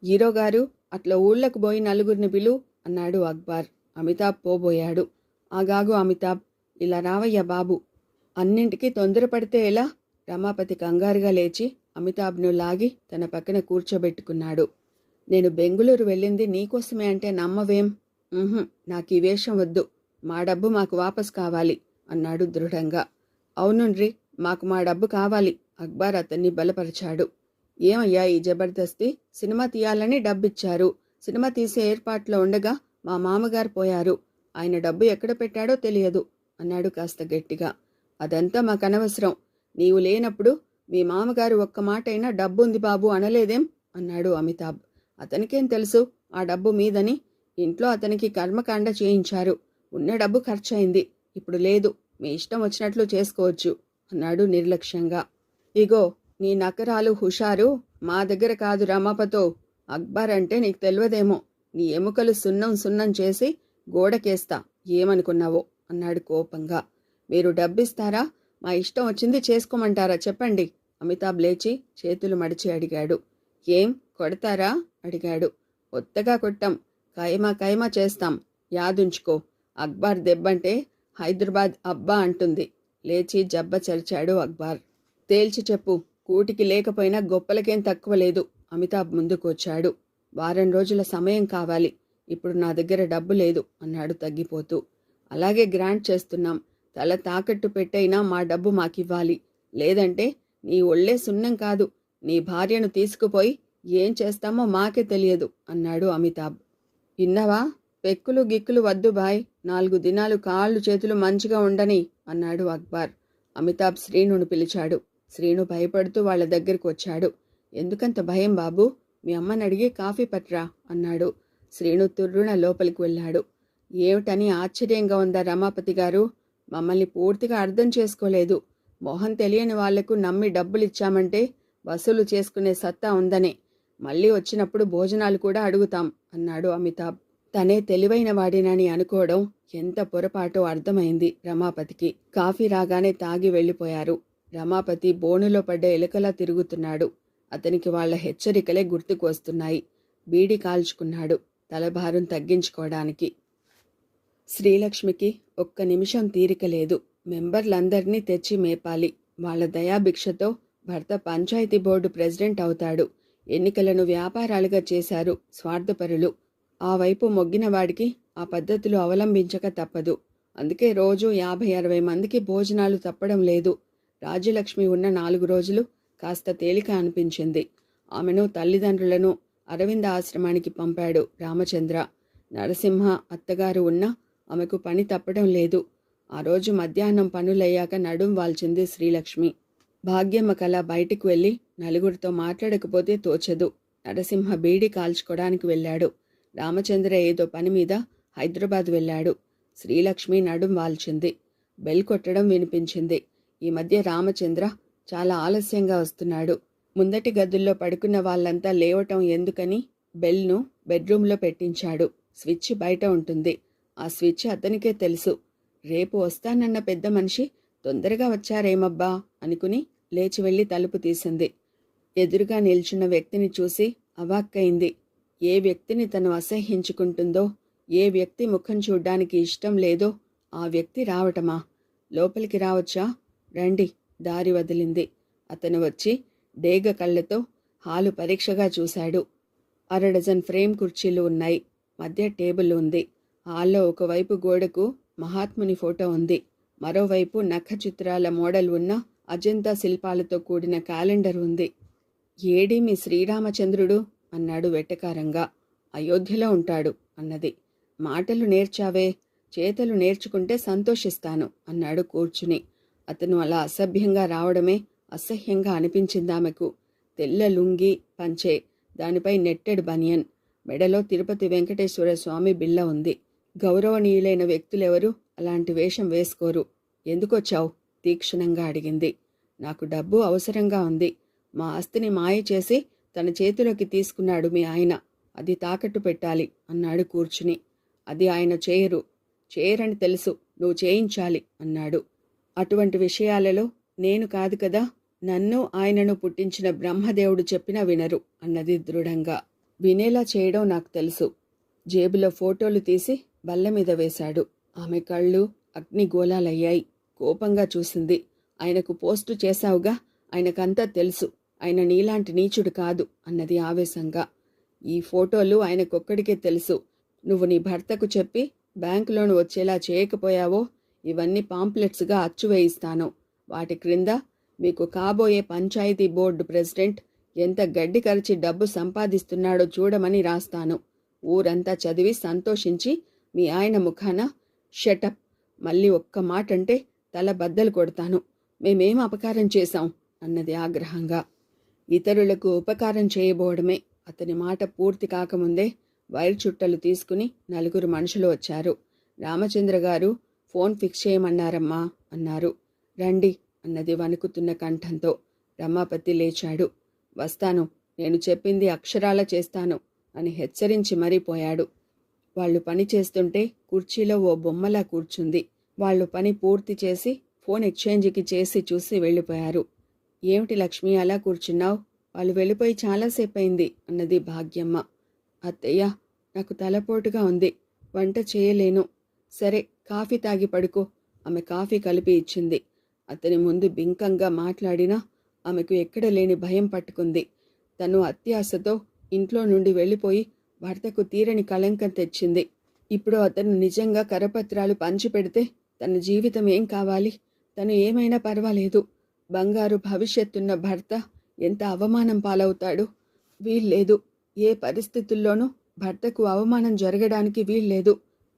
హీరోగారు, అట్లా ఊళ్ళకు పోయి నలుగురిని పిలు అన్నాడు అక్బర్. అమితాబ్ పోబోయాడు. ఆగాగు అమితాబ్, ఇలా రావయ్యా బాబు. అన్నింటికీ తొందరపడితే ఎలా? రమాపతి కంగారుగా లేచి అమితాబ్ను లాగి తన పక్కన కూర్చోబెట్టుకున్నాడు. నేను బెంగుళూరు వెళ్ళింది నీకోసమే అంటే నమ్మవేం? నాకీ వేషం వద్దు. మా డబ్బు మాకు వాపస్ కావాలి అన్నాడు దృఢంగా. అవునుండ్రి, మాకు మా డబ్బు కావాలి. అక్బర్ అతన్ని బలపరిచాడు. ఏమయ్యా ఈ జబర్దస్తి? సినిమా తీయాలని డబ్బిచ్చారు. సినిమా తీసే ఏర్పాట్లో ఉండగా మా మామగారు పోయారు. ఆయన డబ్బు ఎక్కడ పెట్టాడో తెలియదు అన్నాడు కాస్త గట్టిగా. అదంతా మాకనవసరం. నీవు లేనప్పుడు మీ మామగారు ఒక్క మాటైనా డబ్బుంది బాబు అనలేదేం అన్నాడు అమితాబ్. అతనికేం తెలుసు ఆ డబ్బు మీదని? ఇంట్లో అతనికి కర్మకాండ చేయించారు. ఉన్న డబ్బు ఖర్చయింది. ఇప్పుడు లేదు. మీ ఇష్టం వచ్చినట్లు చేసుకోవచ్చు అన్నాడు నిర్లక్ష్యంగా. ఇగో నీ నకరాలు హుషారు మా దగ్గర కాదు రమాపతో. అక్బర్ అంటే నీకు తెలియదేమో. నీ ఎముకలు సున్నం సున్నం చేసి గోడకేస్తా, ఏమనుకున్నావో అన్నాడు కోపంగా. మీరు డబ్బిస్తారా? మా ఇష్టం వచ్చింది చేసుకోమంటారా చెప్పండి. అమితాబ్ లేచి చేతులు మడిచి అడిగాడు. ఏం కొడతారా అడిగాడు. కొత్తగా కొట్టాం, కైమా కైమా చేస్తాం. యాదుంచుకో, అక్బర్ దెబ్బంటే హైదరాబాద్ అబ్బా అంటుంది. లేచి జబ్బ చరిచాడు అక్బర్. తేల్చి చెప్పు, కూటికి లేకపోయినా గొప్పలకేం తక్కువ లేదు. అమితాబ్ ముందుకొచ్చాడు. వారం రోజుల సమయం కావాలి. ఇప్పుడు నా దగ్గర డబ్బు లేదు అన్నాడు తగ్గిపోతూ. అలాగే గ్రాంట్ చేస్తున్నాం. తల తాకట్టు పెట్టైనా మా డబ్బు మాకివ్వాలి. లేదంటే నీ ఒళ్ళే సున్నం కాదు, నీ భార్యను తీసుకుపోయి ఏం చేస్తామో మాకే తెలియదు అన్నాడు అమితాబ్. ఇన్నవా? పెక్కులు గిక్కులు వద్దు బాయ్. 4 దినాలు కాళ్ళు చేతులు మంచిగా ఉండని అన్నాడు అక్బర్. అమితాబ్ శ్రీనును పిలిచాడు. శ్రీను భయపడుతూ వాళ్ళ దగ్గరికి వచ్చాడు. ఎందుకంత భయం బాబు? మీ అమ్మని అడిగి కాఫీ పట్రా అన్నాడు. శ్రీను తుర్రున లోపలికి వెళ్ళాడు. ఏమిటని ఆశ్చర్యంగా ఉందా రమాపతి గారు? మమ్మల్ని పూర్తిగా అర్థం చేసుకోలేదు. మొహం తెలియని వాళ్లకు నమ్మి డబ్బులిచ్చామంటే వసూలు చేసుకునే సత్తా ఉందనే. మళ్ళీ వచ్చినప్పుడు భోజనాలు కూడా అడుగుతాం అన్నాడు అమితాబ్. తనే తెలివైన వాడినని అనుకోవడం ఎంత పొరపాటో అర్థమైంది రమాపతికి. కాఫీ రాగానే తాగి వెళ్ళిపోయారు. రమాపతి బోనులో పడ్డ ఎలుకలా తిరుగుతున్నాడు. అతనికి వాళ్ల హెచ్చరికలే గుర్తుకు వస్తున్నాయి. బీడి కాల్చుకున్నాడు తలభారం తగ్గించుకోవడానికి. శ్రీలక్ష్మికి ఒక్క నిమిషం తీరిక లేదు. మెంబర్లందర్నీ తెచ్చి మేపాలి. వాళ్ల దయాభిక్షతో భర్త పంచాయతీ బోర్డు ప్రెసిడెంట్ అవుతాడు. ఎన్నికలను వ్యాపారాలుగా చేశారు స్వార్థపరులు. ఆ వైపు మొగ్గిన వాడికి ఆ పద్ధతులు అవలంబించక తప్పదు. అందుకే రోజు 50-60 మందికి భోజనాలు తప్పడం లేదు. రాజ్యలక్ష్మి ఉన్న 4 రోజులు కాస్త తేలిక అనిపించింది. ఆమెను తల్లిదండ్రులను అరవింద ఆశ్రమానికి పంపాడు రామచంద్ర. నరసింహ అత్తగారు ఉన్నా ఆమెకు పని తప్పడం లేదు. ఆ రోజు మధ్యాహ్నం పనులయ్యాక నడుం వాల్చింది శ్రీలక్ష్మి. భాగ్యమ్మ కళ బయటికి వెళ్ళి నలుగురితో మాట్లాడకపోతే తోచదు. నరసింహ బీడి కాల్చుకోవడానికి వెళ్ళాడు. రామచంద్ర ఏదో పని మీద హైదరాబాద్ వెళ్ళాడు. శ్రీలక్ష్మి నడుం వాల్చింది. బెల్ కొట్టడం వినిపించింది. ఈ మధ్య రామచంద్ర చాలా ఆలస్యంగా వస్తున్నాడు. ముందటి గదుల్లో పడుకున్న వాళ్ళంతా లేవటం ఎందుకని బెల్ను బెడ్రూంలో పెట్టించాడు. స్విచ్ బయట ఉంటుంది. ఆ స్విచ్ అతనికే తెలుసు. రేపు వస్తానన్న పెద్ద మనిషి తొందరగా వచ్చారేమబ్బా అనుకుని లేచి వెళ్ళి తలుపు తీసింది. ఎదురుగా నిల్చున్న వ్యక్తిని చూసి అవాక్కయింది. ఏ వ్యక్తిని తను అసహ్యించుకుంటుందో, ఏ వ్యక్తి ముఖం చూడ్డానికి ఇష్టం లేదో ఆ వ్యక్తి రావటమా? లోపలికి రావచ్చా? రండి, దారి వదిలింది. అతను వచ్చి డేగ కళ్ళతో హాలు పరీక్షగా చూశాడు. 1/2 డజన్ ఫ్రేమ్ కుర్చీలు ఉన్నాయి. మధ్య టేబుల్ ఉంది. హాల్లో ఒకవైపు గోడకు మహాత్ముని ఫోటో ఉంది. మరోవైపు నఖ చిత్రాల మోడల్ ఉన్న అజంతా శిల్పాలతో కూడిన క్యాలెండర్ ఉంది. ఏడి మీ శ్రీరామచంద్రుడు అన్నాడు వెటకారంగా. అయోధ్యలో ఉంటాడు అన్నది. మాటలు నేర్చావే, చేతలు నేర్చుకుంటే సంతోషిస్తాను అన్నాడు కూర్చుని. అతను అలా అసభ్యంగా రావడమే అసహ్యంగా అనిపించిందామెకు. తెల్ల లుంగి పంచే, దానిపై నెట్టెడ్ బనియన్, మెడలో తిరుపతి వెంకటేశ్వర స్వామి బిళ్ళ ఉంది. గౌరవనీయులైన వ్యక్తులెవరూ అలాంటి వేషం వేసుకోరు. ఎందుకొచ్చావు? తీక్షణంగా అడిగింది. నాకు డబ్బు అవసరంగా ఉంది. మా ఆస్తిని మాయ చేసి తన చేతిలోకి తీసుకున్నాడు మీ ఆయన. అది తాకట్టు పెట్టాలి అన్నాడు కూర్చుని. అది ఆయన చేయరని తెలుసు. నువ్వు చేయించాలి అన్నాడు. అటువంటి విషయాలలో నేను కాదు కదా, నన్ను ఆయనను పుట్టించిన బ్రహ్మదేవుడు చెప్పినా వినరు అన్నది దృఢంగా. వినేలా చేయడం నాకు తెలుసు. జేబులో ఫోటోలు తీసి బల్ల మీద వేశాడు. ఆమె కళ్ళు అగ్నిగోళాలయ్యాయి. కోపంగా చూసింది. ఆయనకు పోస్టు చేశావుగా, ఆయనకంతా తెలుసు. ఆయన నీలాంటి నీచుడు కాదు అన్నది ఆవేశంగా. ఈ ఫోటోలు ఆయనకొక్కడికే తెలుసు. నువ్వు నీ భర్తకు చెప్పి బ్యాంకు లోన్ వచ్చేలా చేయకపోయావో ఇవన్నీ పాంప్లెట్స్గా అచ్చు వేయిస్తాను. వాటి క్రింద మీకు కాబోయే పంచాయతీ బోర్డు ప్రెసిడెంట్ ఎంత గడ్డి కరిచి డబ్బు సంపాదిస్తున్నాడో చూడమని రాస్తాను. ఊరంతా చదివి సంతోషించి మీ ఆయన ముఖాన షటప్, మళ్ళీ ఒక్క మాట అంటే తల బద్దలు కొడతాను. మేమేం అపకారం చేశాం అన్నది ఆగ్రహంగా. ఇతరులకు ఉపకారం చేయబోవడమే. అతని మాట పూర్తి కాకముందే వైర్ చుట్టలు తీసుకుని నలుగురు మనుషులు వచ్చారు. రామచంద్ర గారు ఫోన్ ఫిక్స్ చేయమన్నారమ్మా అన్నారు. రండి అన్నది వణుకుతున్న కంఠంతో. రమాపతి లేచాడు. వస్తాను, నేను చెప్పింది అక్షరాల చేస్తాను అని హెచ్చరించి మరీ పోయాడు. వాళ్ళు పని చేస్తుంటే కుర్చీలో ఓ బొమ్మలా కూర్చుంది. వాళ్ళు పని పూర్తి చేసి ఫోన్ ఎక్స్చేంజ్కి చేసి చూసి వెళ్ళిపోయారు. ఏమిటి లక్ష్మి అలా కూర్చున్నావు? వాళ్ళు వెళ్ళిపోయి చాలాసేపయింది అన్నది భాగ్యమ్మ. అత్తయ్య, నాకు తలపోటుగా ఉంది, వంట చేయలేను. సరే, కాఫీ తాగి పడుకో. ఆమె కాఫీ కలిపి ఇచ్చింది. అతని ముందు బింకంగా మాట్లాడినా ఆమెకు ఎక్కడ లేని భయం పట్టుకుంది. తను అత్యాశతో ఇంట్లో నుండి వెళ్ళిపోయి భర్తకు తీరని కళంకం తెచ్చింది. ఇప్పుడు అతను నిజంగా కరపత్రాలు పంచిపెడితే తన జీవితం ఏం కావాలి? తను ఏమైనా పర్వాలేదు. బంగారు భవిష్యత్తున్న భర్త ఎంత అవమానం పాలవుతాడు? వీల్లేదు. ఏ పరిస్థితుల్లోనూ భర్తకు అవమానం జరగడానికి వీల్లేదు.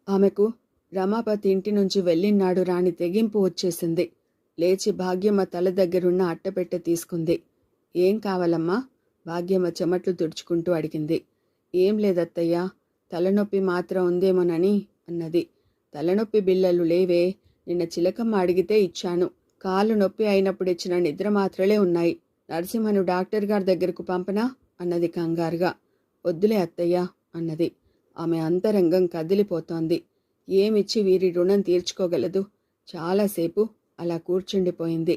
ఆమెకు రమాపతి ఇంటి నుంచి వెళ్ళినాడు రాని తెగింపు వచ్చేసింది. లేచి భాగ్యమ్మ తల దగ్గరున్న అట్టపెట్టె తీసుకుంది. ఏం కావాలమ్మా? భాగ్యమ్మ చెమట్లు తుడుచుకుంటూ అడిగింది. ఏం లేదత్తయ్యా, తలనొప్పి మాత్రం ఉందేమోనని అన్నది. తలనొప్పి బిళ్ళలు లేవే, నిన్న చిలకమ్మ అడిగితే ఇచ్చాను. కాలు నొప్పి అయినప్పుడు ఇచ్చిన నిద్ర మాత్రలే ఉన్నాయి. నరసింహను డాక్టర్ గారి దగ్గరకు పంపనా అన్నది కంగారుగా. వద్దులే అత్తయ్యా అన్నది. ఆమె అంతరంగం కదిలిపోతోంది. ఏమిచ్చి వీరి రుణం తీర్చుకోగలదు? చాలాసేపు అలా కూర్చుండిపోయింది.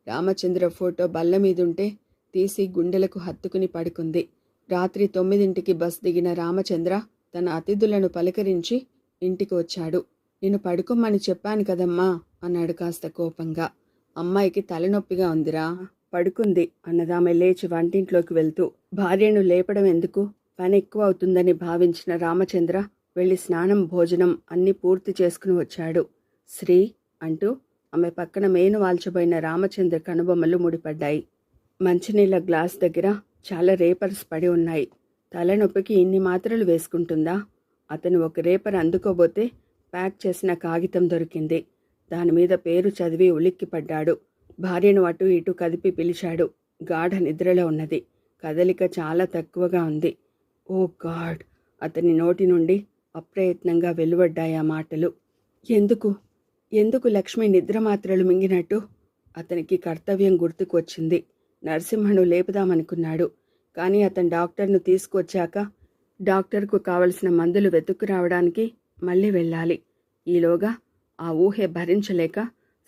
రామచంద్ర ఫోటో బల్ల మీదుంటే తీసి గుండెలకు హత్తుకుని పడుకుంది. రాత్రి 9ంటికి బస్ దిగిన రామచంద్ర తన అతిథులను పలకరించి ఇంటికి వచ్చాడు. నేను పడుకోమని చెప్పాను కదమ్మా అన్నాడు కాస్త కోపంగా. అమ్మాయికి తలనొప్పిగా ఉందిరా, పడుకుంది అన్నదామె లేచి వంటింట్లోకి వెళ్తూ. భార్యను లేపడం ఎందుకు, పని ఎక్కువ అవుతుందని భావించిన రామచంద్ర వెళ్ళి స్నానం భోజనం అన్నీ పూర్తి చేసుకుని వచ్చాడు. శ్రీ అంటూ ఆమె పక్కన మేను వాల్చబోయిన రామచంద్ర కనుబొమ్మలు ముడిపడ్డాయి. మంచినీళ్ళ గ్లాస్ దగ్గర చాలా రేపర్స్ పడి ఉన్నాయి. తలనొప్పికి ఇన్ని మాత్రలు వేసుకుంటుందా? అతను ఒక రేపర్ అందుకోబోతే ప్యాక్ చేసిన కాగితం దొరికింది. దానిమీద పేరు చదివి ఉలిక్కిపడ్డాడు. భార్యను అటు ఇటు కదిపి పిలిచాడు. గాఢ నిద్రలో ఉన్నది. కదలిక చాలా తక్కువగా ఉంది. ఓ గాడ్! అతని నోటి నుండి అప్రయత్నంగా వెలువడ్డాయి ఆ మాటలు. ఎందుకు లక్ష్మి నిద్రమాత్రలు మింగినట్టు? అతనికి కర్తవ్యం గుర్తుకు వచ్చింది. నరసింహను లేపుదామనుకున్నాడు. కానీ అతను డాక్టర్ను తీసుకొచ్చాక డాక్టర్కు కావలసిన మందులు వెతుక్కురావడానికి మళ్ళీ వెళ్ళాలి. ఈలోగా ఆ ఊహే భరించలేక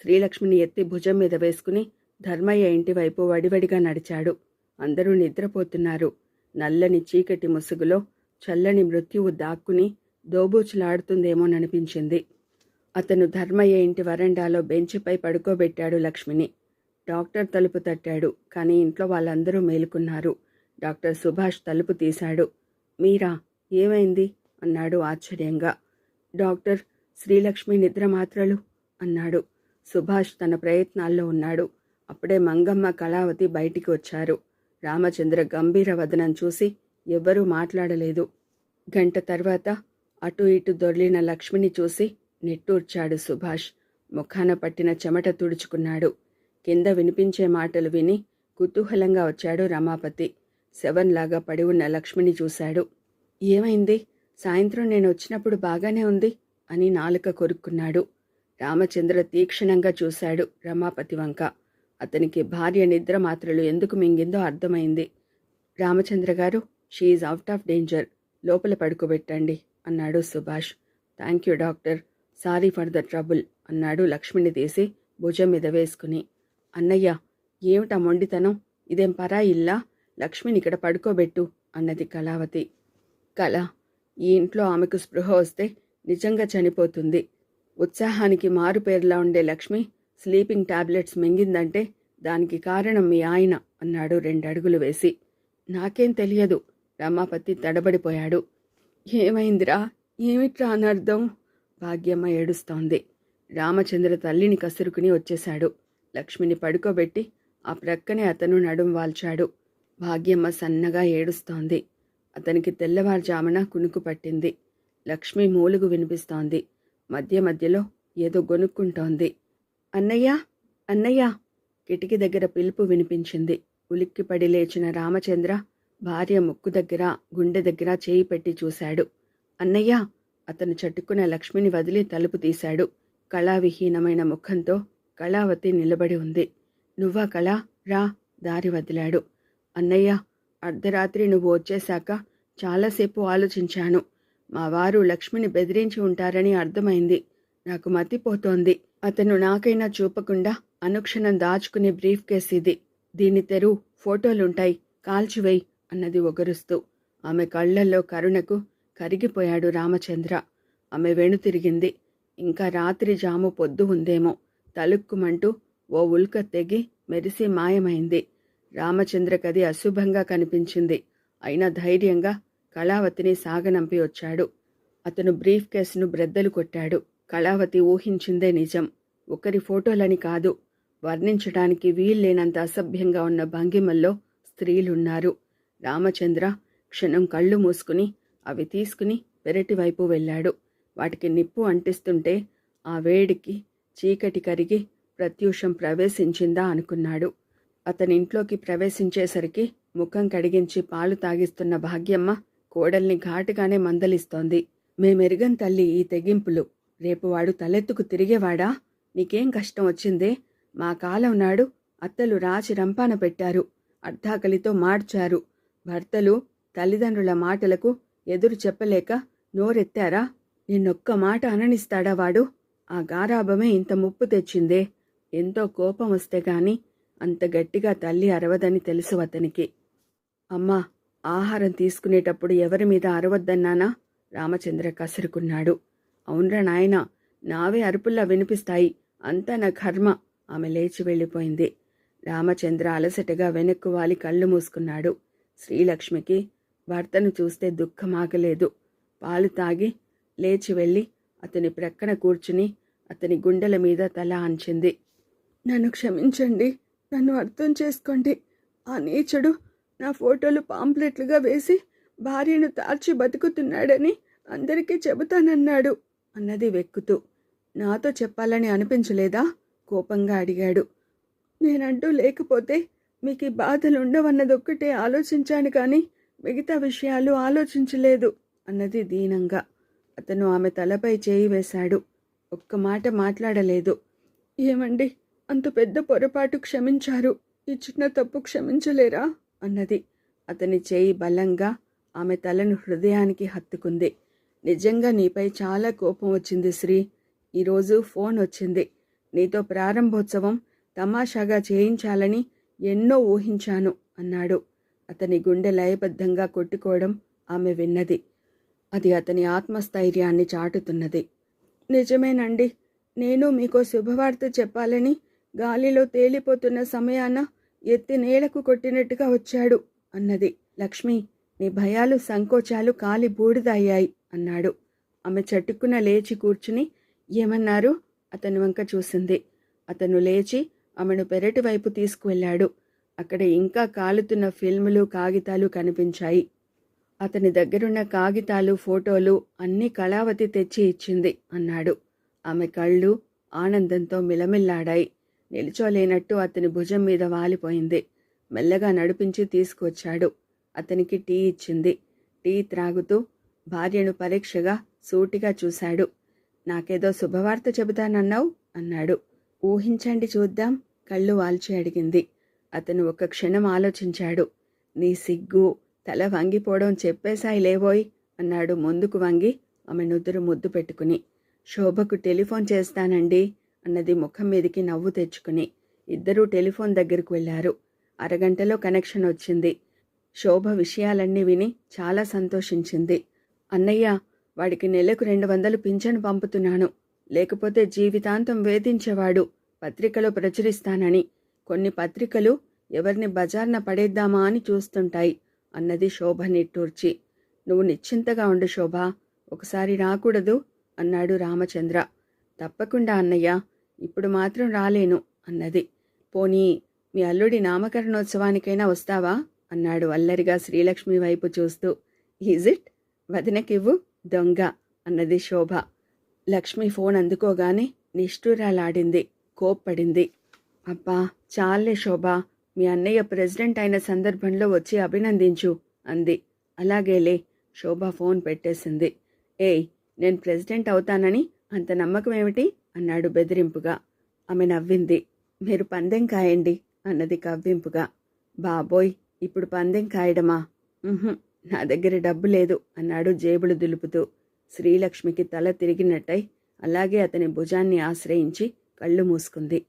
శ్రీలక్ష్మిని ఎత్తి భుజం మీద వేసుకుని ధర్మయ్య ఇంటివైపు వడివడిగా నడిచాడు. అందరూ నిద్రపోతున్నారు. నల్లని చీకటి ముసుగులో చల్లని మృత్యువు దాక్కుని దోబూచులాడుతుందేమోననిపించింది. అతను ధర్మయ్య ఇంటి వరండాలో బెంచిపై పడుకోబెట్టాడు లక్ష్మిని. డాక్టర్ తలుపు తట్టాడు. కానీ ఇంట్లో వాళ్ళందరూ మేలుకున్నారు. డాక్టర్ సుభాష్ తలుపు తీశాడు. మీరా, ఏమైంది అన్నాడు ఆశ్చర్యంగా. డాక్టర్, శ్రీలక్ష్మి నిద్ర మాత్రలు అన్నాడు. సుభాష్ తన ప్రయత్నాల్లో ఉన్నాడు. అప్పుడే మంగమ్మ, కళావతి బయటికి వచ్చారు. రామచంద్ర గంభీర వదనం చూసి ఎవ్వరూ మాట్లాడలేదు. గంట తర్వాత అటు ఇటు దొర్లిన లక్ష్మిని చూసి నిట్టూర్చాడు సుభాష్. ముఖాన పట్టిన చెమట తుడుచుకున్నాడు. కింద వినిపించే మాటలు విని కుతూహలంగా వచ్చాడు రమాపతి. శవంలాగా పడి ఉన్న లక్ష్మిని చూశాడు. ఏమైంది? సాయంత్రం నేను వచ్చినప్పుడు బాగానే ఉంది అని నాలుక కొరుక్కున్నాడు. రామచంద్ర తీక్షణంగా చూశాడు రమాపతి వంక. అతనికి భార్య నిద్ర మాత్రలు ఎందుకు మింగిందో అర్థమైంది. రామచంద్ర గారు, షీఈ్ అవుట్ ఆఫ్ డేంజర్, లోపల పడుకోబెట్టండి అన్నాడు Subhash. Thank you doctor, sorry for the trouble అన్నాడు లక్ష్మిని తీసి భుజం మీద వేసుకుని. అన్నయ్య, ఏమిటా మొండితనం? ఇదేం పరా ఇల్లా? లక్ష్మిని ఇక్కడ పడుకోబెట్టు అన్నది కళావతి. కళ, ఈ ఇంట్లో ఆమెకు స్పృహ వస్తే నిజంగా చనిపోతుంది. ఉత్సాహానికి మారుపేరులా ఉండే లక్ష్మి స్లీపింగ్ టాబ్లెట్స్ మింగిందంటే దానికి కారణం మీ ఆయన అన్నాడు 2 అడుగులు వేసి. నాకేం తెలియదు, రమాపతి తడబడిపోయాడు. ఏమైందిరా? ఏమిట్రా అనర్థం? భాగ్యమ్మ ఏడుస్తోంది. రామచంద్ర తల్లిని కసురుకుని వచ్చేశాడు. లక్ష్మిని పడుకోబెట్టి ఆ ప్రక్కనే అతను నడుం వాల్చాడు. భాగ్యమ్మ సన్నగా ఏడుస్తోంది. అతనికి తెల్లవారుజామున కునుకు పట్టింది. లక్ష్మి మూలుగు వినిపిస్తోంది. మధ్య మధ్యలో ఏదో గొనుక్కుంటోంది. అన్నయ్య, అన్నయ్య! కిటికీ దగ్గర పిలుపు వినిపించింది. ఉలిక్కిపడి లేచిన రామచంద్ర భార్య ముక్కు దగ్గర, గుండె దగ్గర చేయి పెట్టి చూశాడు. అన్నయ్య! అతను చటుక్కున లక్ష్మిని వదిలి తలుపు తీశాడు. కళావిహీనమైన ముఖంతో కళావతి నిలబడి ఉంది. నువ్వా కళా? రా, దారి వదిలాడు. అన్నయ్య, అర్ధరాత్రి నువ్వు వచ్చేశాక చాలాసేపు ఆలోచించాను. మా వారు లక్ష్మిని బెదిరించి ఉంటారని అర్థమైంది. నాకు మతిపోతోంది. అతను నాకైనా చూపకుండా అనుక్షణం దాచుకునే బ్రీఫ్ కేస్ ఇది. దీన్ని తెరు, ఫోటోలుంటాయి, కాల్చివేయి అన్నది ఒగరుస్తూ. ఆమె కళ్లల్లో కరుణకు కరిగిపోయాడు రామచంద్ర. ఆమె వెనుతిరిగింది. ఇంకా రాత్రి జాము పొద్దు ఉందేమో. తలుక్కుమంటూ ఓ ఉల్క తెగి మెరిసి మాయమైంది. రామచంద్రకది అశుభంగా కనిపించింది. అయినా ధైర్యంగా కళావతిని సాగనంపి వచ్చాడు. అతను బ్రీఫ్ కేసును బ్రెద్దలు కొట్టాడు. కళావతి ఊహించిందే నిజం. ఒకరి ఫోటోలని కాదు, వర్ణించడానికి వీల్లేనంత అసభ్యంగా ఉన్న భంగిమల్లో స్త్రీలున్నారు. రామచంద్ర క్షణం కళ్ళు మూసుకుని అవి తీసుకుని పెరటివైపు వెళ్ళాడు. వాటికి నిప్పు అంటిస్తుంటే ఆ వేడికి చీకటి కరిగి ప్రత్యూషం ప్రవేశించిందా అనుకున్నాడు. అతనింట్లోకి ప్రవేశించేసరికి ముఖం కడిగించి పాలు తాగిస్తున్న భాగ్యమ్మ కోడల్ని ఘాటుగానే మందలిస్తోంది. మేమెరుగం తల్లి ఈ తెగింపులు. రేపు వాడు తలెత్తుకు తిరిగేవాడా? నీకేం కష్టం వచ్చిందే? మా కాలం నాడు అత్తలు రాచి రంపాన పెట్టారు, అర్ధాకలితో మార్చారు. భర్తలు తల్లిదండ్రుల మాటలకు ఎదురు చెప్పలేక నోరెత్తారా? నిన్నొక్క మాట అననిస్తాడా వాడు? ఆ గారాబమే ఇంత ముప్పు తెచ్చిందే. ఎంతో కోపం వస్తే గాని అంత గట్టిగా తల్లి అరవదని తెలుసు అతనికి. అమ్మా, ఆహారం తీసుకునేటప్పుడు ఎవరి మీద అరవద్దన్నానా? రామచంద్ర కసురుకున్నాడు. అవునరా నాయనా, నావే అరుపుల్లా వినిపిస్తాయి. అంతా నా కర్మ. ఆమె లేచి వెళ్ళిపోయింది. రామచంద్ర అలసటగా వెనక్కు వాలి కళ్ళు మూసుకున్నాడు. శ్రీలక్ష్మికి భర్తను చూస్తే దుఃఖమాగలేదు. పాలు తాగి లేచి వెళ్ళి అతని ప్రక్కన కూర్చుని అతని గుండెల మీద తల అంచింది. నన్ను క్షమించండి, నన్ను అర్థం చేసుకోండి. ఆ నీచుడు నా ఫోటోలు పాంప్లెట్లుగా వేసి భార్యను తార్చి బతుకుతున్నాడని అందరికీ చెబుతానన్నాడు అన్నది వెక్కుతూ. నాతో చెప్పాలని అనిపించలేదా? కోపంగా అడిగాడు. నేనంటూ లేకపోతే మీకు ఈ బాధలుండవన్నదొక్కటే ఆలోచించాను కానీ మిగతా విషయాలు ఆలోచించలేదు అన్నది దీనంగా. అతను ఆమె తలపై చేయి వేశాడు. ఒక్క మాట మాట్లాడలేదు. ఏమండి, అంత పెద్ద పొరపాటు క్షమించారు, ఈ చిన్న తప్పు క్షమించలేరా అన్నది. అతని చేయి బలంగా ఆమె తలను హృదయానికి హత్తుకుంది. నిజంగా నీపై చాలా కోపం వచ్చింది శ్రీ. ఈరోజు ఫోన్ వచ్చింది. నీతో ప్రారంభోత్సవం తమాషాగా చేయించాలని ఎన్నో ఊహించాను అన్నాడు. అతని గుండె లయబద్ధంగా కొట్టుకోవడం ఆమె విన్నది. అది అతని ఆత్మస్థైర్యాన్ని చాటుతున్నది. నిజమేనండి, నేను మీకో శుభవార్త చెప్పాలని గాలిలో తేలిపోతున్న సమయాన ఎత్తి నేలకు కొట్టినట్టుగా వచ్చాడు అన్నది. లక్ష్మి, నీ భయాలు సంకోచాలు కాలి బూడిదయ్యాయి అన్నాడు. ఆమె చటుక్కున లేచి కూర్చుని ఏమన్నారు? అతని వంక చూసింది. అతను లేచి ఆమెను పెరటి వైపు తీసుకువెళ్ళాడు. అక్కడ ఇంకా కాలుతున్న ఫిల్ములు, కాగితాలు కనిపించాయి. అతని దగ్గరున్న కాగితాలు, ఫోటోలు అన్నీ కళావతి తెచ్చి ఇచ్చింది అన్నాడు. ఆమె కళ్ళు ఆనందంతో మిలమిల్లాడాయి. నిల్చోలేనట్టు అతని భుజం మీద వాలిపోయింది. మెల్లగా నడిపించి తీసుకువచ్చాడు. అతనికి టీ ఇచ్చింది. టీ త్రాగుతూ భార్యను పరీక్షగా సూటిగా చూశాడు. నాకేదో శుభవార్త చెబుతానన్నావు అన్నాడు. ఊహించండి చూద్దాం కళ్ళు వాల్చి అడిగింది. అతను ఒక క్షణం ఆలోచించాడు. నీ సిగ్గు తల వంగిపోవడం చెప్పేశాయి లేవోయ్ అన్నాడు ముందుకు వంగి ఆమె నుదురు ముద్దు పెట్టుకుని. శోభకు టెలిఫోన్ చేస్తానండి అన్నది ముఖం మీదికి నవ్వు తెచ్చుకుని. ఇద్దరూ టెలిఫోన్ దగ్గరకు వెళ్లారు. అరగంటలో కనెక్షన్ వచ్చింది. శోభ విషయాలన్నీ విని చాలా సంతోషించింది. అన్నయ్య, వాడికి నెలకు 200 పింఛను పంపుతున్నాను. లేకపోతే జీవితాంతం వేధించేవాడు. పత్రికలో ప్రచురిస్తానని. కొన్ని పత్రికలు ఎవరిని బజార్న పడేద్దామా అని చూస్తుంటాయి అన్నది శోభ నిట్టూర్చి. నువ్వు నిశ్చింతగా ఉండు శోభ, ఒకసారి రాకూడదు అన్నాడు రామచంద్ర. తప్పకుండా అన్నయ్య, ఇప్పుడు మాత్రం రాలేను అన్నది. పోనీ మీ అల్లుడి నామకరణోత్సవానికైనా వస్తావా అన్నాడు అల్లరిగా శ్రీలక్ష్మి వైపు చూస్తూ. Is it? వదినకివ్వు దొంగ అన్నది శోభ. లక్ష్మి ఫోన్ అందుకోగానే నిష్ఠూరాలాడింది, కోప్పడింది. అబ్బా చాలే శోభ, మీ అన్నయ్య ప్రెసిడెంట్ అయిన సందర్భంలో వచ్చి అభినందించు అంది. అలాగేలే. శోభ ఫోన్ పెట్టేసింది. ఏయ్, నేను ప్రెసిడెంట్ అవుతానని అంత నమ్మకం ఏమిటి అన్నాడు బెదిరింపుగా. ఆమె నవ్వింది. మీరు పందెం కాయండి అన్నది కవ్వింపుగా. బాబోయ్, ఇప్పుడు పందెం కాయడమా? నా దగ్గర డబ్బు లేదు అన్నాడు జేబులు దులుపుతూ. శ్రీలక్ష్మికి తల తిరిగినట్టయి అలాగే అతని భుజాన్ని ఆశ్రయించి కళ్ళు మూసుకుంది.